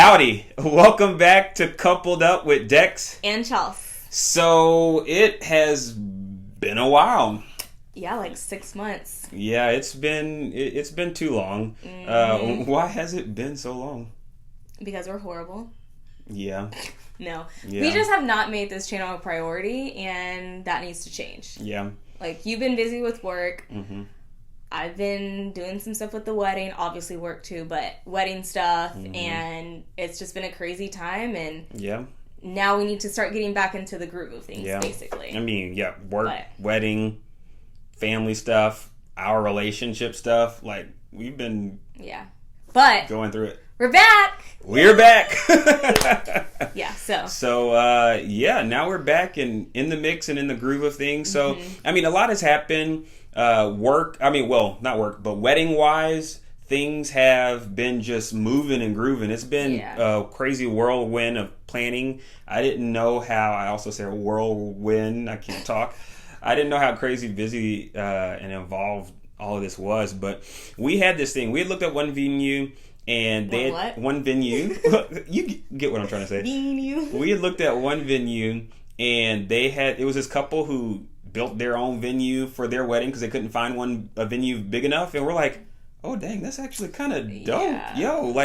Howdy, welcome back to Coupled Up with Dex and Chelsea. So it has been a while. Yeah, like 6 months. Yeah, it's been too long. Why has it been so long? Because we're horrible. Yeah. No. Yeah. We just have not made this channel a priority, and that needs to change. Yeah. Like, you've been busy with work. Mm-hmm. I've been doing some stuff with the wedding, obviously work too, but wedding stuff, and it's just been a crazy time, and yeah. Now we need to start getting back into the groove of things, basically. I mean, yeah, work, wedding, family stuff, our relationship stuff, like, we've been going through it. We're back! We're back! Yeah, so. So, now we're back and in the mix and in the groove of things. So, I mean, a lot has happened. Not work, but wedding-wise, things have been just moving and grooving. It's been a crazy whirlwind of planning. I didn't know how, I also said whirlwind, I can't talk. I didn't know how crazy busy and involved all of this was, but we had this thing. We had looked at one venue, and they had one venue. You get what I'm trying to say. Venue. We had looked at one venue, and it was this couple who built their own venue for their wedding because they couldn't find a venue big enough, and we're like, oh dang, that's actually kind of dope.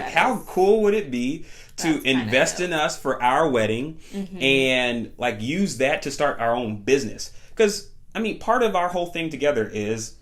How cool would it be to invest in us for our wedding and like use that to start our own business? Because I mean, part of our whole thing together is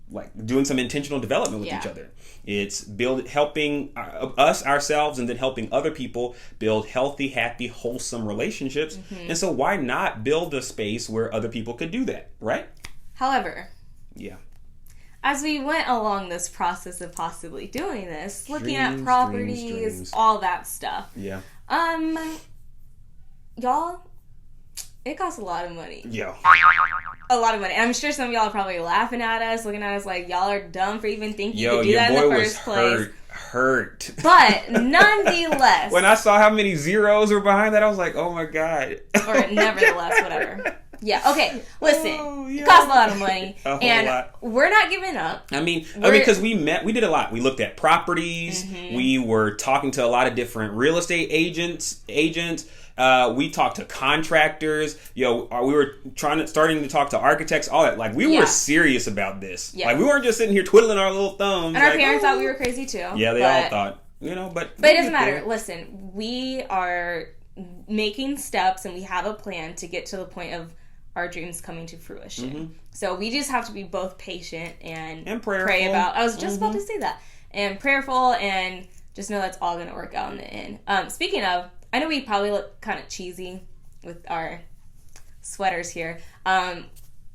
like doing some intentional development with each other. It's helping us, ourselves, and then helping other people build healthy, happy, wholesome relationships. And so why not build a space where other people could do that, right? However, as we went along this process of possibly doing this, looking at properties, all that stuff. Yeah. Y'all, it costs a lot of money. Yeah. A lot of money. And I'm sure some of y'all are probably laughing at us, looking at us like y'all are dumb for even thinking you could do that in the first place. Hurt. But nonetheless. When I saw how many zeros were behind that, I was like, oh my God. Or nevertheless, whatever. Yeah, okay. Listen, it costs a lot of money. We're not giving up. I mean, because we did a lot. We looked at properties. We were talking to a lot of different real estate agents. We talked to contractors. We were starting to talk to architects. All that. Like, we were serious about this. Yeah. Like, we weren't just sitting here twiddling our little thumbs. And our parents thought we were crazy too. Yeah, they all thought. But it doesn't matter. Listen, we are making steps, and we have a plan to get to the point of our dreams coming to fruition. So we just have to be both patient and prayerful. Pray about. I was just about to say that. And prayerful, and just know that's all going to work out in the end. Speaking of, I know we probably look kind of cheesy with our sweaters here.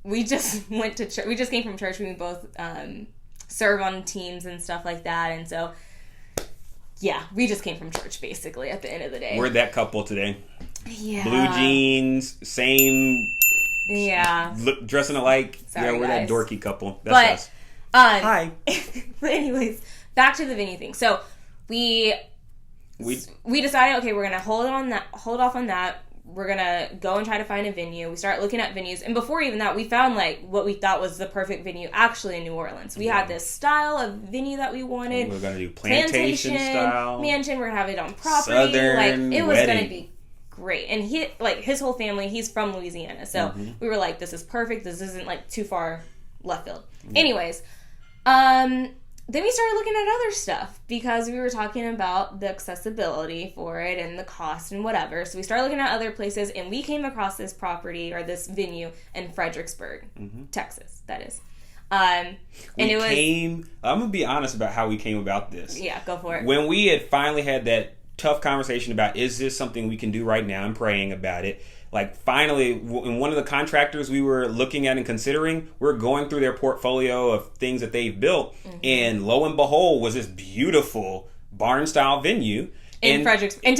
We just went to church. We just came from church. We both serve on teams and stuff like that. And so, we just came from church, basically, at the end of the day. We're that couple today. Yeah. Blue jeans, same... dressing alike. Sorry, we're guys. that dorky couple. That's us. Hi. But anyways, back to the venue thing. So we decided, okay, we're gonna hold off on that. We're gonna go and try to find a venue. We start looking at venues, and before even that, we found like what we thought was the perfect venue actually in New Orleans. We had this style of venue that we wanted. We're gonna do plantation style mansion. We're gonna have it on property. Southern it was wedding. gonna be great. And his whole family, he's from Louisiana. So we were like, this is perfect. This isn't like too far left field. Anyways, then we started looking at other stuff because we were talking about the accessibility for it and the cost and whatever. So we started looking at other places, and we came across this property or this venue in Fredericksburg, Texas, that is. I'm going to be honest about how we came about this. Yeah, go for it. When we had finally had that tough conversation about, is this something we can do right now, and praying about it, like finally, in one of the contractors we were looking at and considering, we're going through their portfolio of things that they've built, and lo and behold was this beautiful barn-style venue in Texas. In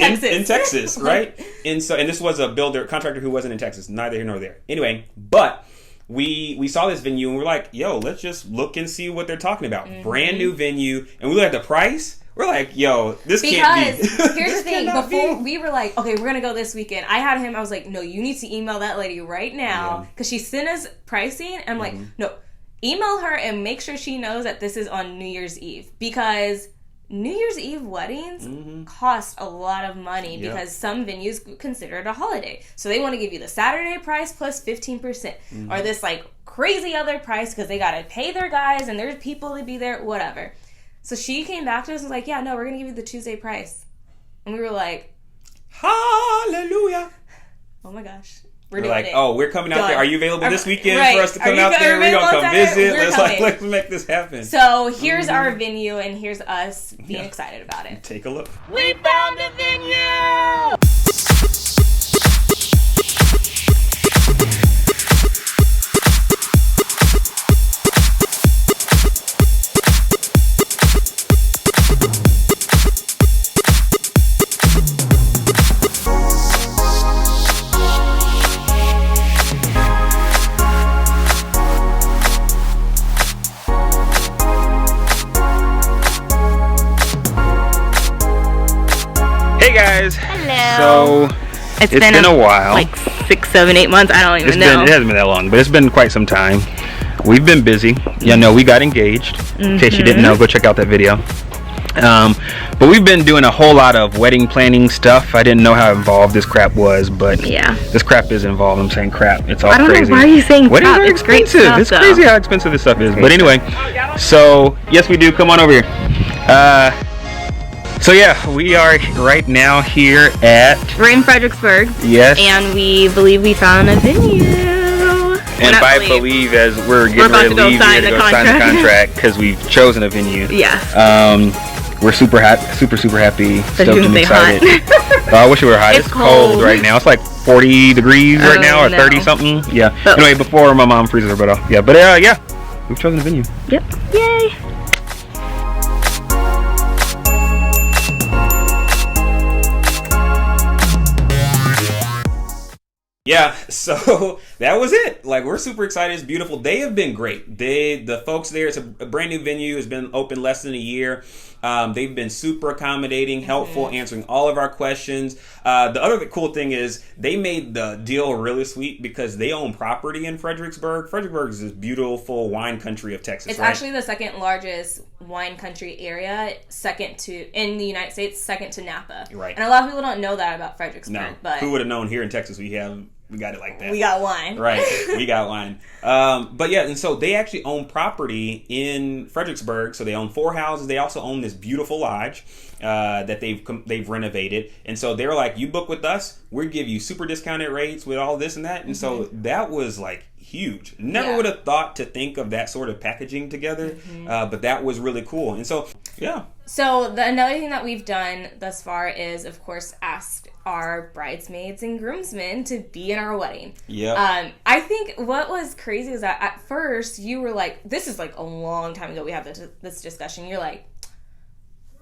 Texas, right? And this was a contractor who wasn't in Texas, neither here nor there. Anyway, but we saw this venue and we're like, yo, let's just look and see what they're talking about. Brand new venue, and we looked at the price. We're like, yo, this can't be. Because here's the thing. Before we were like, okay, we're going to go this weekend. I was like, no, you need to email that lady right now. Because she sent us pricing. And I'm like, no, email her and make sure she knows that this is on New Year's Eve. Because New Year's Eve weddings cost a lot of money because some venues consider it a holiday. So they want to give you the Saturday price plus 15%. Or this like crazy other price because they got to pay their guys and there's people to be there, whatever. So she came back to us and was like, yeah, no, we're going to give you the Tuesday price. And we were like, hallelujah. Oh my gosh. We're like, oh, we're coming out there. Are you available this weekend for us to come out out there? We're going to come visit. Let's make this happen. So here's our venue, and here's us being excited about it. Take a look. We found a venue! Hey guys. Hello. So it's been a while. Like 6, 7, 8 months. I don't even know. It hasn't been that long, but it's been quite some time. We've been busy. Yeah, no, we got engaged. In case you didn't know, go check out that video. But we've been doing a whole lot of wedding planning stuff. I didn't know how involved this crap was, but yeah, this crap is involved. I'm saying crap. It's all crazy. I don't know, why are you saying crap? Weddings are expensive. Stuff, it's crazy how expensive this stuff is. But anyway, so yes, we do. Come on over here. So yeah, we are right now here at... We're in Fredericksburg. Yes. And we believe we found a venue. And by believe, as we're getting ready to leave here to go sign the contract because we've chosen a venue. Yeah. We're super happy, super happy, stoked and excited. I wish it were hot. It's cold right now. It's like 40 degrees right now, or 30 something. Yeah. But anyway, before my mom freezes her butt off. Yeah. But yeah, we've chosen a venue. Yep. Yay. Yeah, so that was it. Like, we're super excited. It's beautiful. They have been great. The folks there, it's a brand new venue. It's been open less than a year. They've been super accommodating, helpful, answering all of our questions. The other cool thing is they made the deal really sweet because they own property in Fredericksburg. Fredericksburg is this beautiful wine country of Texas. It's actually the second largest wine country area, in the United States, second to Napa. Right. And a lot of people don't know that about Fredericksburg. No. But who would have known? Here in Texas, we got it like that. We got wine. Right. We got wine. But yeah, and so they actually own property in Fredericksburg. So they own 4 houses. They also own this beautiful lodge that they've renovated. And so they're like, you book with us, we'll give you super discounted rates with all this and that. And so that was like huge. Never would have thought to think of that sort of packaging together. But that was really cool. And so, yeah. So another thing that we've done thus far is, of course, asked our bridesmaids and groomsmen to be in our wedding. Yeah. I think what was crazy is that at first you were like, this is like a long time ago we had this discussion. You're like,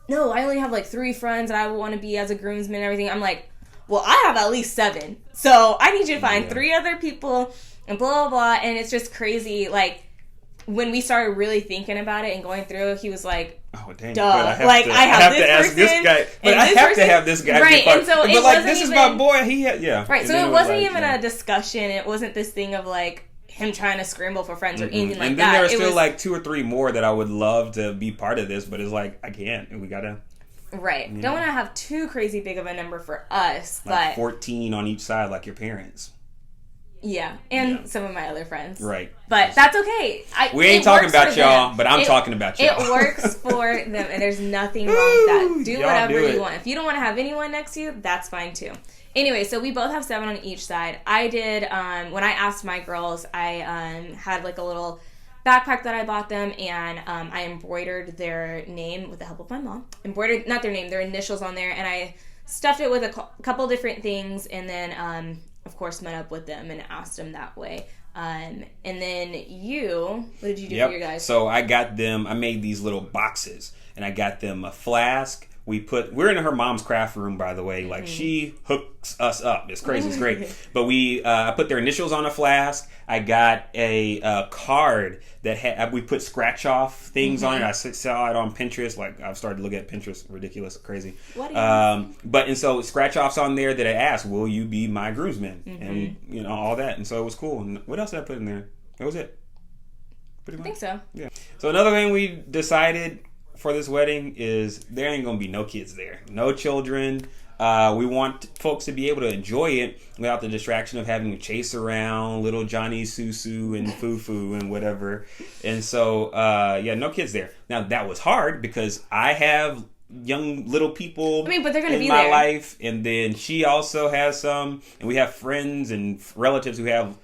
no, I only have like 3 friends and I want to be as a groomsman and everything. I'm like, well, I have at least 7. So I need you to find 3 other people and blah, blah, blah. And it's just crazy. Like, when we started really thinking about it and going through, he was like, oh, dang. Duh. I have to ask this guy. But I have to have this guy. Right. And so but like, this is my boy. Right. So it wasn't even a discussion. It wasn't this thing of like him trying to scramble for friends or anything like that. And then there are still like 2 or 3 more that I would love to be part of this, but it's like, I can't. And we got to. Right. Yeah. Don't want to have too crazy big of a number for us. Like but 14 on each side, like your parents. Yeah, and some of my other friends. Right. But that's okay. We ain't talking about y'all, but I'm talking about y'all. It works for them, and there's nothing wrong with that. Do whatever you want. If you don't want to have anyone next to you, that's fine too. Anyway, so we both have 7 on each side. I did, when I asked my girls, I had like a little backpack that I bought them, and I embroidered their name with the help of my mom. Embroidered, not their name, their initials on there, and I stuffed it with a couple different things, and then of course, met up with them and asked them that way. And then what did you do for your guys? So I made these little boxes, and I got them a flask. We're in her mom's craft room, by the way. Like, she hooks us up. It's crazy. It's great. But I put their initials on a flask. I got a card that we put scratch off things on it. I saw it on Pinterest. Like, I've started to look at Pinterest. Ridiculous. Crazy. And so scratch offs on there that I asked, will you be my groomsman? And, all that. And so it was cool. And what else did I put in there? That was it. Pretty much. I think so. Yeah. So another thing we decided for this wedding is there ain't gonna be no kids there, no children. We want folks to be able to enjoy it without the distraction of having to chase around little Johnny Susu and Fufu and whatever. And so, no kids there. Now, that was hard because I have young little people but they're gonna in be my there. life. And then she also has some. And we have friends and relatives who have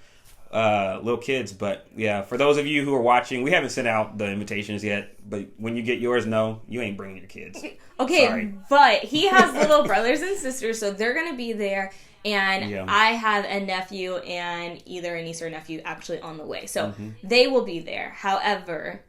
little kids. But, yeah, for those of you who are watching, we haven't sent out the invitations yet. But when you get yours, no, you ain't bringing your kids. Okay, Sorry. but he has little brothers and sisters, so they're going to be there. And I have a nephew and either a niece or a nephew actually on the way. So they will be there. However,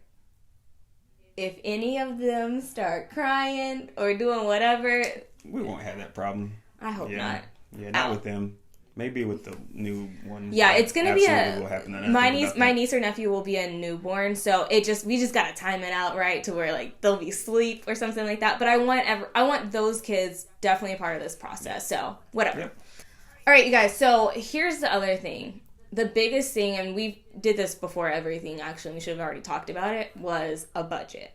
if any of them start crying or doing whatever... We won't have that problem. I hope not. Yeah, not with them. Maybe with the new one. Yeah, it's gonna be my my niece or nephew will be a newborn, so we just gotta time it out right to where like they'll be asleep or something like that. But I want those kids definitely a part of this process. So whatever. Yep. All right, you guys. So here's the other thing. The biggest thing, and we did this before everything. Actually, we should have already talked about it. Was a budget.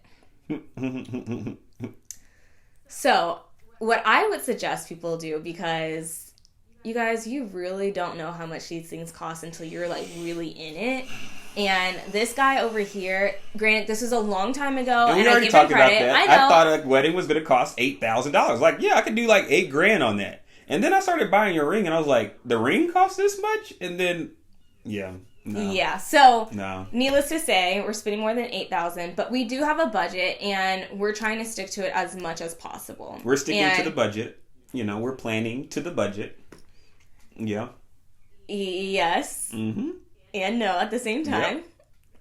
So what I would suggest people do, because you guys, you really don't know how much these things cost until you're, like, really in it. And this guy over here, granted, this was a long time ago, and I give him credit. I know. I thought a wedding was going to cost $8,000. Like, yeah, I could do, like, $8,000 on that. And then I started buying your ring, and I was like, the ring costs this much? And then, no. Yeah, so, no. Needless to say, we're spending more than $8,000, but we do have a budget, and we're trying to stick to it as much as possible. We're sticking to the budget. You know, we're planning to the budget. Yeah. Yes. Mm-hmm. And no at the same time. Yep.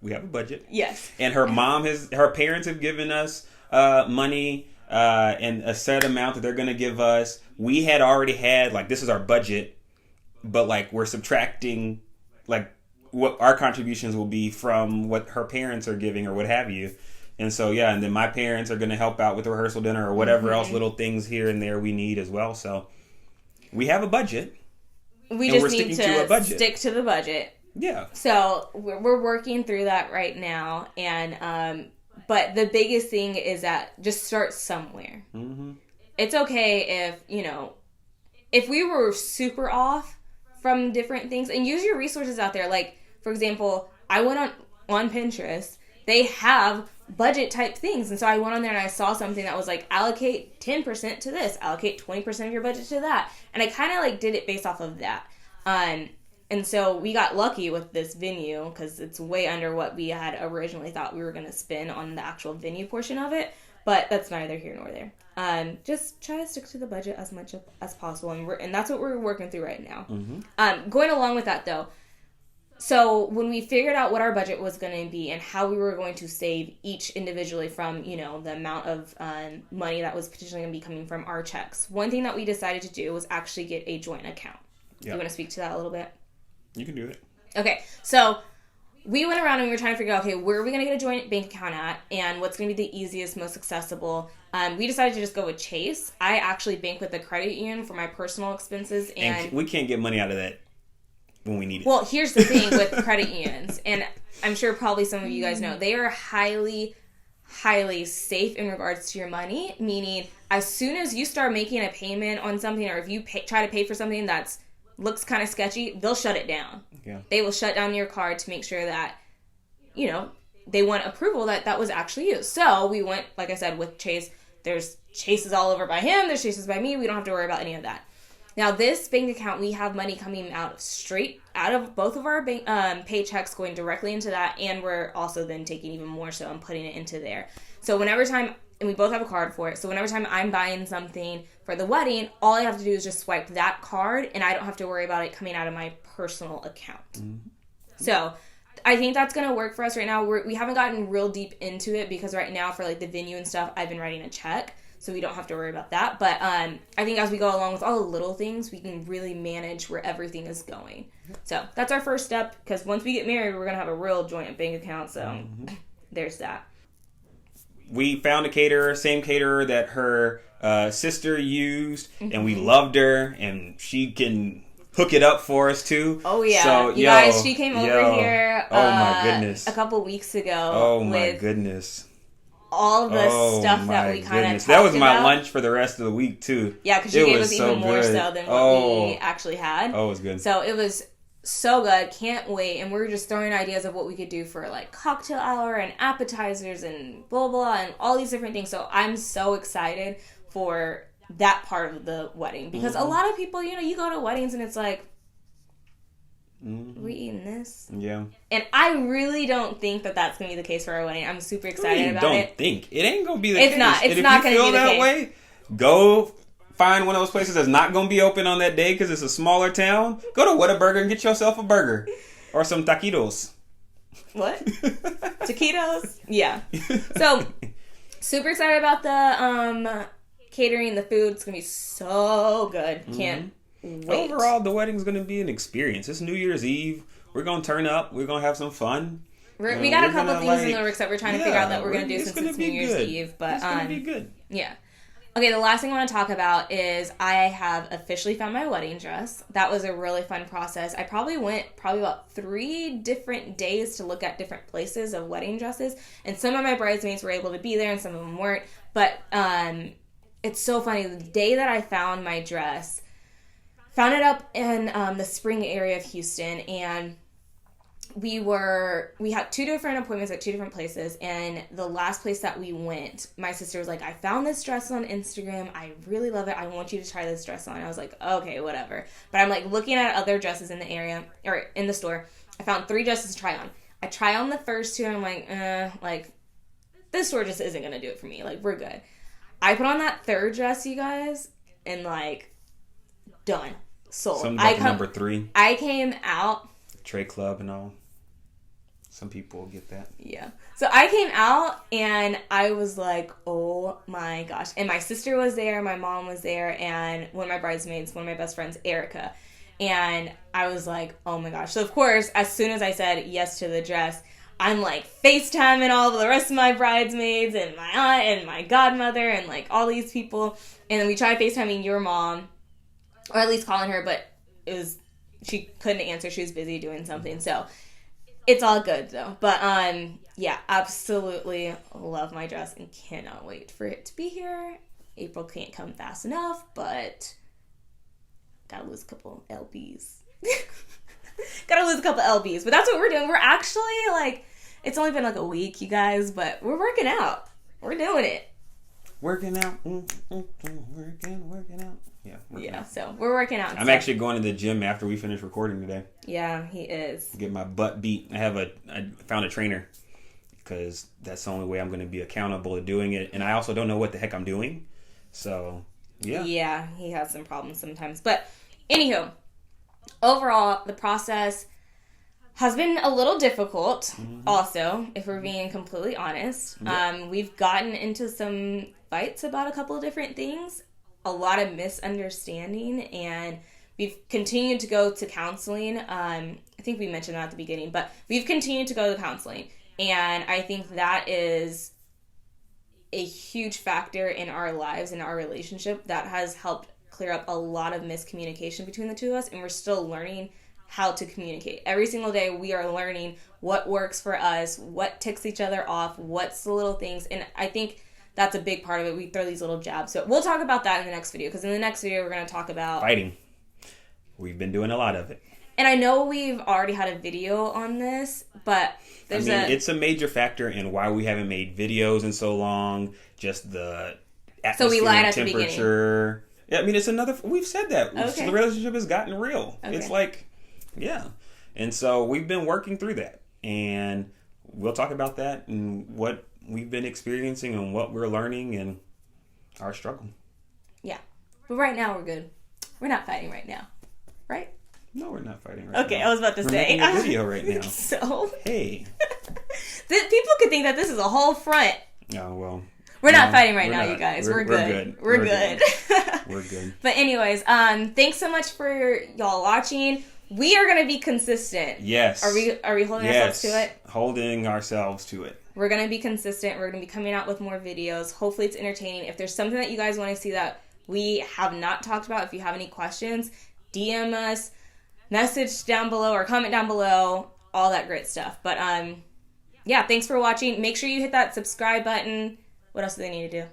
We have a budget. Yes. And her parents have given us money and a set amount that they're going to give us. We had already had, like, this is our budget, but, like, we're subtracting, like, what our contributions will be from what her parents are giving or what have you. And so, yeah, and then my parents are going to help out with the rehearsal dinner or whatever else little things here and there we need as well. So we have a budget. We just need to stick to the budget. Yeah. So we're working through that right now, and but the biggest thing is that just start somewhere. Mm-hmm. It's okay if we were super off from different things, and use your resources out there. Like, for example, I went on Pinterest. They have budget type things, and so I went on there and I saw something that was like, allocate 10% to this, allocate 20% of your budget to that, and I kind of like did it based off of that. And so we got lucky with this venue because it's way under what we had originally thought we were going to spend on the actual venue portion of it, but that's neither here nor there. Just try to stick to the budget as much as possible, and that's what we're working through right now. Mm-hmm. Going along with that though, so when we figured out what our budget was going to be and how we were going to save each individually from, the amount of money that was potentially going to be coming from our checks, one thing that we decided to do was actually get a joint account. Yep. You want to speak to that a little bit? You can do it. Okay, so we went around and we were trying to figure out, okay, where are we going to get a joint bank account at and what's going to be the easiest, most accessible. We decided to just go with Chase. I actually bank with the credit union for my personal expenses. And we can't get money out of that when we need it. Well, here's the thing with credit unions, and I'm sure probably some of you guys know, they are highly, highly safe in regards to your money, meaning as soon as you start making a payment on something, or if you try to pay for something that's looks kind of sketchy, they'll shut it down. Yeah. They will shut down your card to make sure that, they want approval that was actually used. So we went, like I said, with Chase. There's Chases all over by him. There's Chases by me. We don't have to worry about any of that. Now, this bank account, we have money coming straight out of both of our paychecks going directly into that, and we're also then taking even more so and putting it into there. So and we both have a card for it, so whenever time I'm buying something for the wedding, all I have to do is just swipe that card, and I don't have to worry about it coming out of my personal account. Mm-hmm. So I think that's going to work for us right now. We haven't gotten real deep into it because right now for like the venue and stuff, I've been writing a check. So we don't have to worry about that. But I think as we go along with all the little things, we can really manage where everything is going. So that's our first step, because once we get married, we're going to have a real joint bank account. So there's that. We found a caterer, same caterer that her sister used, and we loved her, and she can hook it up for us too. Oh yeah, so, you guys, she came over here. Oh my goodness, a couple weeks ago. Oh my goodness. all the stuff that we kind of talked That was my about. lunch for the rest of the week, too. Yeah, because you gave us even more so than what we actually had. Oh, it was good. So it was so good. Can't wait. And we were just throwing ideas of what we could do for, like, cocktail hour and appetizers and blah, blah, and all these different things. So I'm so excited for that part of the wedding. Because a lot of people, you know, you go to weddings and it's like, we eating this? Yeah. And I really don't think that that's going to be the case for our wedding. I'm super excited about it. Don't think. It ain't going to be the case. It's not. It's not going to be the case. If you feel that way, go find one of those places that's not going to be open on that day because it's a smaller town. Go to Whataburger and get yourself a burger. Or some taquitos. What? Taquitos? Yeah. So, super excited about the catering, the food. It's going to be so good. Can't wait. Overall, the wedding's going to be an experience. It's New Year's Eve. We're going to turn up. We're going to have some fun. We got a couple things in the works that we're trying to figure out that we're going to do since it's New Year's Eve. But, it's going to be good. Yeah. Okay, the last thing I want to talk about is I have officially found my wedding dress. That was a really fun process. I probably went about 3 different days to look at different places of wedding dresses. And some of my bridesmaids were able to be there and some of them weren't. But it's so funny. The day that I found my dress, found it up in the spring area of Houston, and we had 2 different appointments at 2 different places, and the last place that we went, my sister was like, I found this dress on Instagram. I really love it. I want you to try this dress on. I was like, okay, whatever. But I'm like looking at other dresses in the area, or in the store. I found 3 dresses to try on. I try on the first 2, and I'm like, this store just isn't going to do it for me. Like, we're good. I put on that 3rd dress, you guys, and like, done. Sold. Something about number 3. I came out. Trade Club and all. Some people will get that. Yeah. So I came out and I was like, oh my gosh. And my sister was there, my mom was there, and one of my bridesmaids, one of my best friends, Erica. And I was like, oh my gosh. So of course, as soon as I said yes to the dress, I'm like FaceTiming all of the rest of my bridesmaids and my aunt and my godmother and like all these people. And then we tried FaceTiming your mom, or at least calling her, but she couldn't answer. She was busy doing something. So it's all good though. But yeah, absolutely love my dress and cannot wait for it to be here. April can't come fast enough, but gotta lose a couple lbs. Gotta lose a couple lbs. But that's what we're doing. We're actually like, it's only been like a week, you guys, but we're working out. We're doing it. Working out. Working out. Yeah. Out. So we're working out. I'm actually going to the gym after we finish recording today. Yeah, he is. Get my butt beat. I found a trainer because that's the only way I'm going to be accountable to doing it. And I also don't know what the heck I'm doing. So, yeah. Yeah, he has some problems sometimes. But anywho, overall, the process has been a little difficult also, if we're being completely honest. Yep. We've gotten into some fights about a couple of different things. A lot of misunderstanding, and we've continued to go to counseling. I think we mentioned that at the beginning, but we've continued to go to counseling, and I think that is a huge factor in our lives, in our relationship, that has helped clear up a lot of miscommunication between the 2 of us, and we're still learning how to communicate. Every single day we are learning what works for us, what ticks each other off, what's the little things, and I think that's a big part of it. We throw these little jabs. So we'll talk about that in the next video, because in the next video we're going to talk about fighting. We've been doing a lot of it. And I know we've already had a video on this, but it's a major factor in why we haven't made videos in so long. Just the atmosphere, so we lied at temperature. The beginning. Yeah, it's another. We've said that. Okay. The relationship has gotten real. Okay. It's like, yeah. And so we've been working through that. And we'll talk about that and what we've been experiencing and what we're learning and our struggle. Yeah. But right now we're good. We're not fighting right now. Right? No, we're not fighting right now. Okay, I was about to say. We're making a video right now. So? Hey. People could think that this is a whole front. Oh, well. We're not fighting right now, you guys. We're good. We're good. We're good. But anyways, thanks so much for y'all watching. We are going to be consistent. Yes. Are we holding ourselves to it? Holding ourselves to it. We're going to be consistent. We're going to be coming out with more videos. Hopefully it's entertaining. If there's something that you guys want to see that we have not talked about, if you have any questions, DM us, message down below or comment down below, all that great stuff. But yeah, thanks for watching. Make sure you hit that subscribe button. What else do they need to do?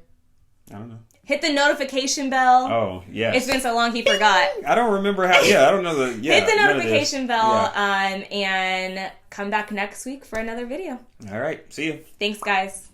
I don't know. Hit the notification bell. Oh, yes. It's been so long he forgot. I don't remember how. Yeah, I don't know the. Yeah, hit the notification bell, and come back next week for another video. All right. See you. Thanks, guys.